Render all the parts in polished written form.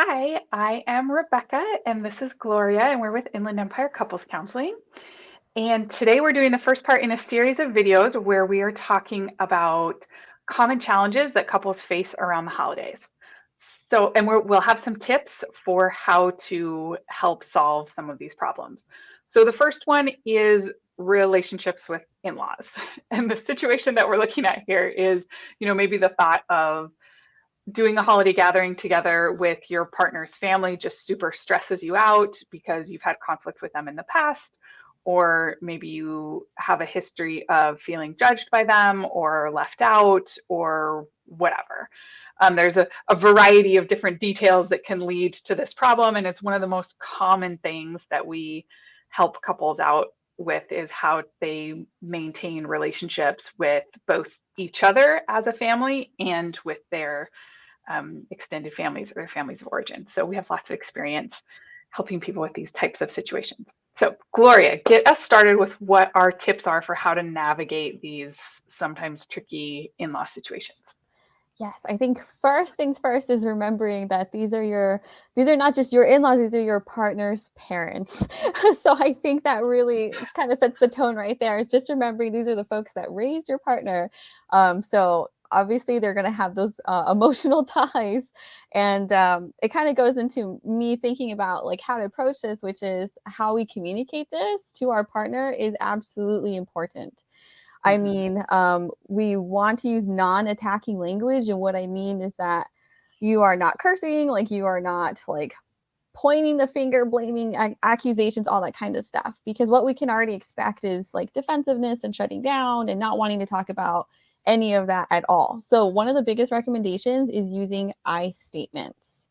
Hi, I am Rebecca, and this is Gloria, and we're with Inland Empire Couples Counseling. And today we're doing the first part in a series of videos where we are talking about common challenges that couples face around the holidays. And we'll have some tips for how to help solve some of these problems. So the first one is relationships with in-laws. And the situation that we're looking at here is, maybe the thought of doing a holiday gathering together with your partner's family just super stresses you out because you've had conflict with them in the past, or maybe you have a history of feeling judged by them or left out or whatever. There's a variety of different details that can lead to this problem, and it's one of the most common things that we help couples out with is how they maintain relationships with both each other as a family and with their extended families or their families of origin. So we have lots of experience helping people with these types of situations. So Gloria, get us started with what our tips are for how to navigate these sometimes tricky in-law situations. Yes, I think first things first is remembering that these are not just your in-laws, these are your partner's parents. So I think that really kind of sets the tone right there. It's just remembering these are the folks that raised your partner. So obviously they're going to have those emotional ties, and it kind of goes into me thinking about like how to approach this, which is how we communicate this to our partner is absolutely important. I mean, we want to use non-attacking language. And what I mean is that you are not cursing, like you are not like pointing the finger, blaming accusations, all that kind of stuff. Because what we can already expect is like defensiveness and shutting down and not wanting to talk about any of that at all. So one of the biggest recommendations is using I statements.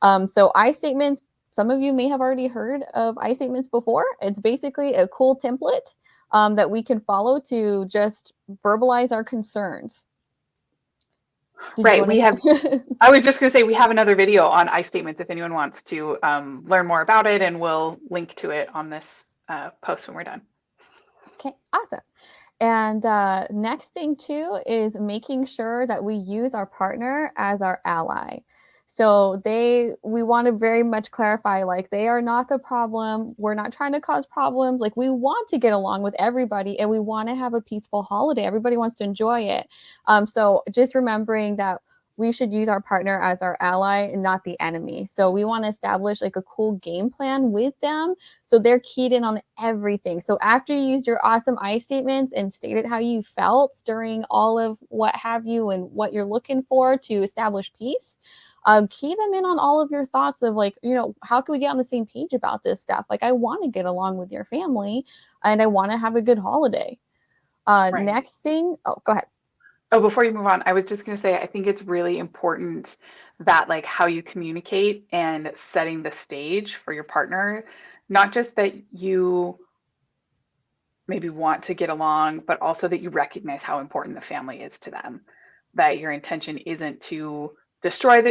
So I statements, some of you may have already heard of I statements before. It's basically a cool template that we can follow to just verbalize our concerns. Did you Right, want we have, to? I was just going to say we have another video on I statements if anyone wants to learn more about it, and we'll link to it on this post when we're done. Okay, awesome. And next thing too is making sure that we use our partner as our ally. So we want to very much clarify, like they are not the problem. We're not trying to cause problems. Like we want to get along with everybody and we want to have a peaceful holiday. Everybody wants to enjoy it. So just remembering that we should use our partner as our ally and not the enemy. So we want to establish like a cool game plan with them so they're keyed in on everything. So after you used your awesome I statements and stated how you felt during all of what have you and what you're looking for to establish peace, key them in on all of your thoughts of like, how can we get on the same page about this stuff? Like, I want to get along with your family and I want to have a good holiday. Right. Next thing, oh, go ahead. Oh, before you move on, I was just going to say, I think it's really important that like how you communicate and setting the stage for your partner, not just that you maybe want to get along, but also that you recognize how important the family is to them. That your intention isn't to destroy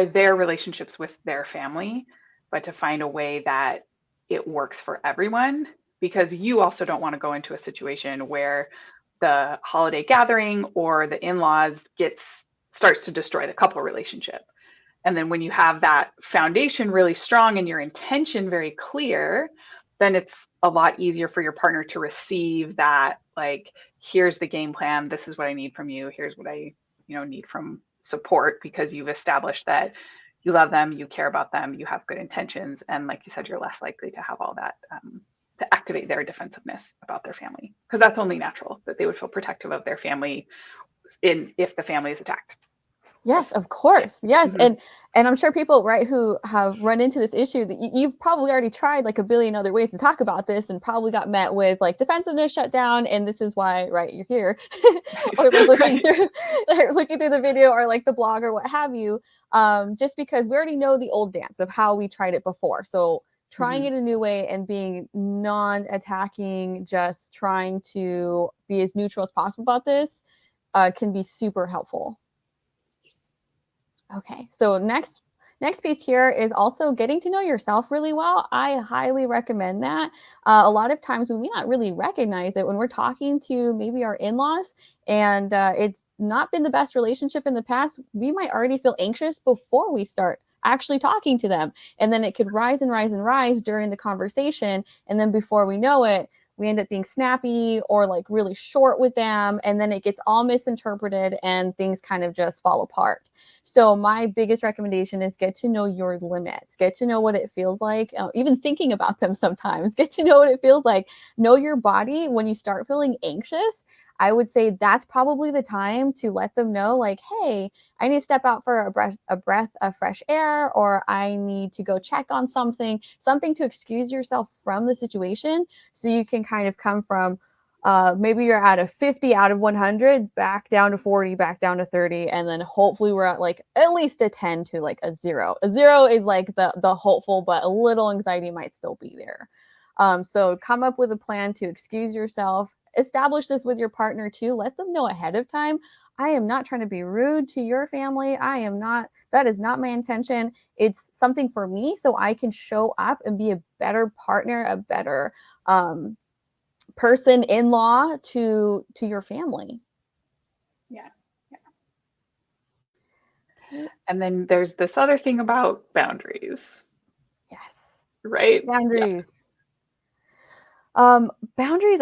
their relationships with their family, but to find a way that it works for everyone. Because you also don't want to go into a situation where the holiday gathering or the in-laws starts to destroy the couple relationship. And then when you have that foundation really strong and your intention very clear, then it's a lot easier for your partner to receive that, like, here's the game plan, this is what I need from you, here's what I need from support, because you've established that you love them, you care about them, you have good intentions, and like you said, you're less likely to have all that to activate their defensiveness about their family, because that's only natural that they would feel protective of their family if the family is attacked. Yes, That's, of course. Yes. mm-hmm. And I'm sure people, right, who have run into this issue that you've probably already tried like a billion other ways to talk about this and probably got met with like defensiveness shut down. And this is why, right, you're here or like looking Right. through looking through the video or like the blog or what have you. Just because we already know the old dance of how we tried it before. So trying Mm-hmm. it a new way and being non-attacking, just trying to be as neutral as possible about this can be super helpful. Okay, so next piece here is also getting to know yourself really well. I highly recommend that. A lot of times we may not really recognize it when we're talking to maybe our in-laws and it's not been the best relationship in the past, we might already feel anxious before we start actually talking to them. And then it could rise and rise and rise during the conversation. And then before we know it, we end up being snappy or like really short with them. And then it gets all misinterpreted and things kind of just fall apart. So my biggest recommendation is get to know your limits, get to know what it feels like, even thinking about them sometimes, get to know what it feels like, know your body. When you start feeling anxious, I would say that's probably the time to let them know, like, hey, I need to step out for a breath of fresh air, or I need to go check on something to excuse yourself from the situation, so you can kind of come from maybe you're at a 50 out of 100, back down to 40, back down to 30, and then hopefully we're at like at least a 10 to like a 0. A 0 is like the hopeful, but a little anxiety might still be there. So come up with a plan to excuse yourself. Establish this with your partner too. Let them know ahead of time. I am not trying to be rude to your family. That is not my intention. It's something for me so I can show up and be a better partner, a better person in law to your family. Yeah. And then there's this other thing about boundaries. Yes. Right? Boundaries. Boundaries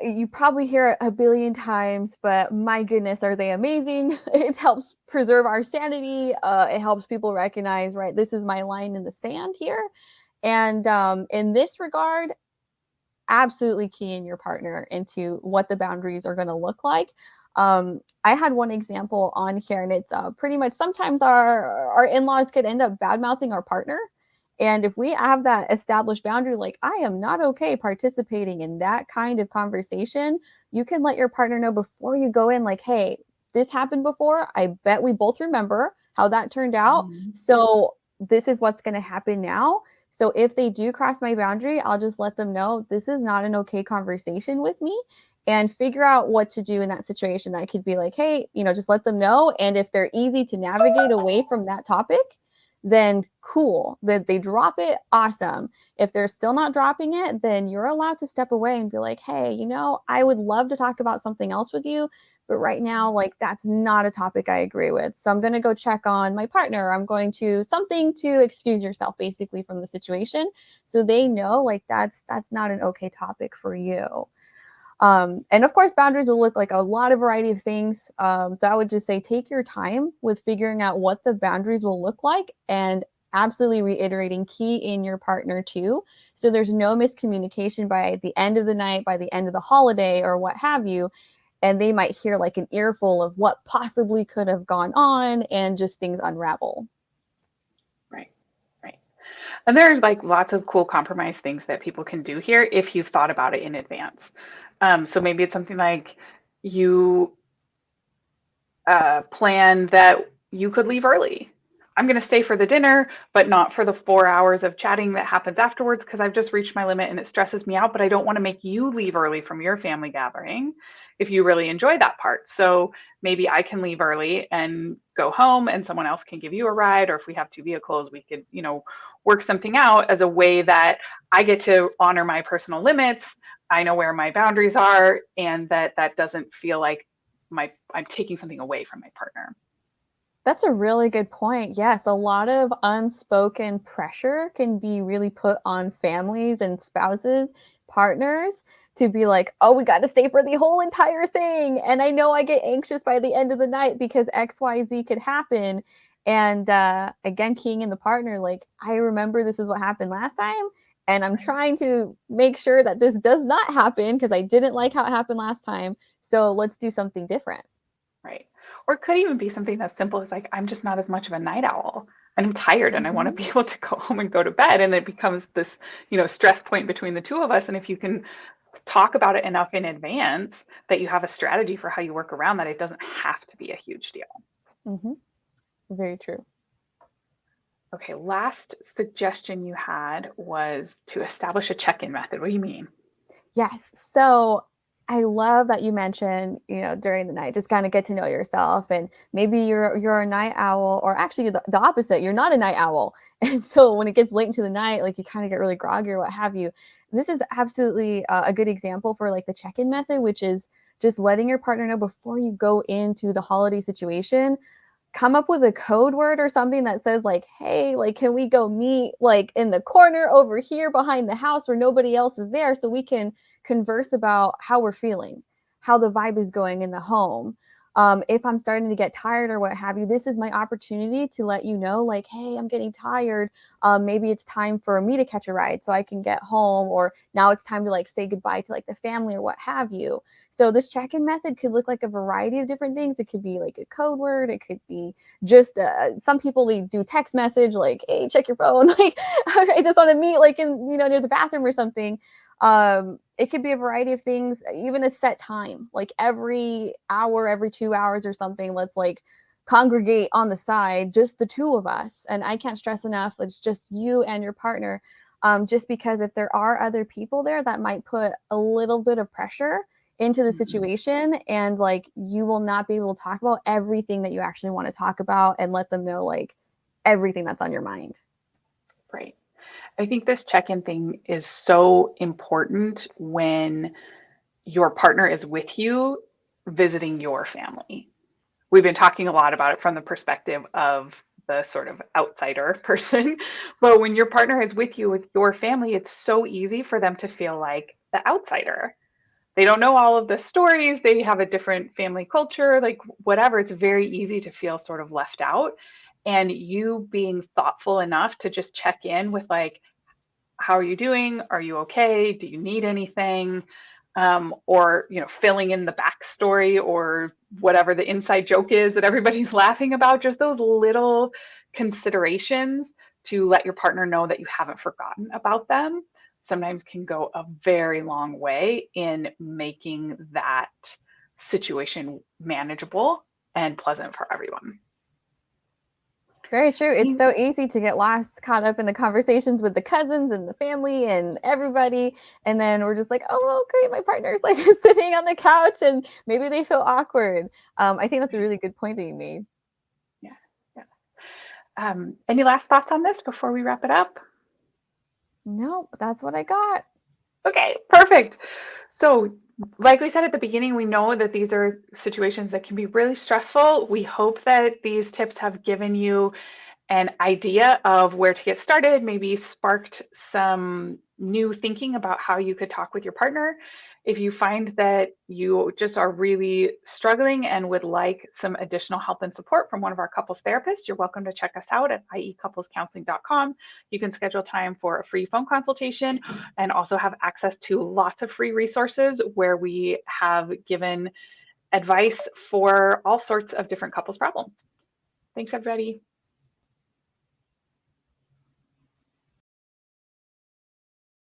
you probably hear it a billion times, but my goodness, are they amazing? It helps preserve our sanity. It helps people recognize, right, this is my line in the sand here. And in this regard, absolutely key in your partner into what the boundaries are going to look like. I had one example on here, and it's pretty much sometimes our in-laws could end up bad-mouthing our partner. And if we have that established boundary, like, I am not okay participating in that kind of conversation, you can let your partner know before you go in, like, hey, this happened before. I bet we both remember how that turned out. Mm-hmm. So this is what's going to happen now. So if they do cross my boundary, I'll just let them know this is not an okay conversation with me, and figure out what to do in that situation. That could be like, hey, just let them know. And if they're easy to navigate away from that topic, then cool. That they drop it, awesome. If they're still not dropping it, then you're allowed to step away and be like, hey, I would love to talk about something else with you, but right now, like, that's not a topic I agree with. So I'm going to go check on my partner. I'm going to something to excuse yourself basically from the situation, so they know, like, that's not an okay topic for you. And of course, boundaries will look like a lot of variety of things. So I would just say take your time with figuring out what the boundaries will look like, and absolutely reiterating key in your partner too. So there's no miscommunication by the end of the night, by the end of the holiday, or what have you. And they might hear like an earful of what possibly could have gone on, and just things unravel. Right. And there's like lots of cool compromise things that people can do here if you've thought about it in advance. So maybe it's something like you plan that you could leave early. I'm going to stay for the dinner, but not for the 4 hours of chatting that happens afterwards, because I've just reached my limit and it stresses me out, but I don't want to make you leave early from your family gathering if you really enjoy that part. So maybe I can leave early and go home, and someone else can give you a ride, or if we have two vehicles, we could, work something out as a way that I get to honor my personal limits. I know where my boundaries are, and that doesn't feel like I'm taking something away from my partner. That's a really good point. Yes, a lot of unspoken pressure can be really put on families and spouses, partners, to be like, oh, we got to stay for the whole entire thing. And I know I get anxious by the end of the night because XYZ could happen. And again, keying in the partner, like, I remember this is what happened last time. And I'm trying to make sure that this does not happen because I didn't like how it happened last time. So let's do something different. Right. Or it could even be something as simple as like, I'm just not as much of a night owl, and I'm tired and I want to be able to go home and go to bed. And it becomes this, stress point between the two of us. And if you can talk about it enough in advance that you have a strategy for how you work around that, it doesn't have to be a huge deal. Mm-hmm. Very true. Okay, last suggestion you had was to establish a check-in method. What do you mean? Yes. So I love that you mentioned, during the night, just kind of get to know yourself. And maybe you're a night owl, or actually the opposite, you're not a night owl. And so when it gets late into the night, like, you kind of get really groggy or what have you. This is absolutely a good example for like the check-in method, which is just letting your partner know before you go into the holiday situation. Come up with a code word or something that says like, hey, like, can we go meet like in the corner over here behind the house where nobody else is there, so we can converse about how we're feeling, how the vibe is going in the home. If I'm starting to get tired or what have you, this is my opportunity to let you know, like, hey, I'm getting tired. Maybe it's time for me to catch a ride so I can get home, or now it's time to like say goodbye to like the family or what have you. So this check-in method could look like a variety of different things. It could be like a code word. It could be just some people, they do text message like, hey, check your phone. Like, I just want to meet like in, near the bathroom or something. It could be a variety of things, even a set time, like every hour, every 2 hours or something. Let's like congregate on the side, just the two of us. And I can't stress enough, it's just you and your partner. Just because if there are other people there, that might put a little bit of pressure into the situation, and like you will not be able to talk about everything that you actually want to talk about and let them know like everything that's on your mind. Right. I think this check-in thing is so important when your partner is with you visiting your family. We've been talking a lot about it from the perspective of the sort of outsider person, but when your partner is with you with your family, it's so easy for them to feel like the outsider. They don't know all of the stories, they have a different family culture, like whatever. It's very easy to feel sort of left out. And you being thoughtful enough to just check in with like, how are you doing? Are you okay? Do you need anything? Or filling in the backstory or whatever the inside joke is that everybody's laughing about. Just those little considerations to let your partner know that you haven't forgotten about them sometimes can go a very long way in making that situation manageable and pleasant for everyone. Very true. It's so easy to get lost, caught up in the conversations with the cousins and the family and everybody. And then we're just like, oh, okay, my partner's like sitting on the couch and maybe they feel awkward. I think that's a really good point that you made. Yeah. Yeah. Any last thoughts on this before we wrap it up? No, that's what I got. Okay, perfect. So, like we said at the beginning, we know that these are situations that can be really stressful. We hope that these tips have given you an idea of where to get started, maybe sparked some new thinking about how you could talk with your partner. If you find that you just are really struggling and would like some additional help and support from one of our couples therapists, you're welcome to check us out at iecouplescounseling.com. You can schedule time for a free phone consultation and also have access to lots of free resources where we have given advice for all sorts of different couples problems. Thanks, everybody.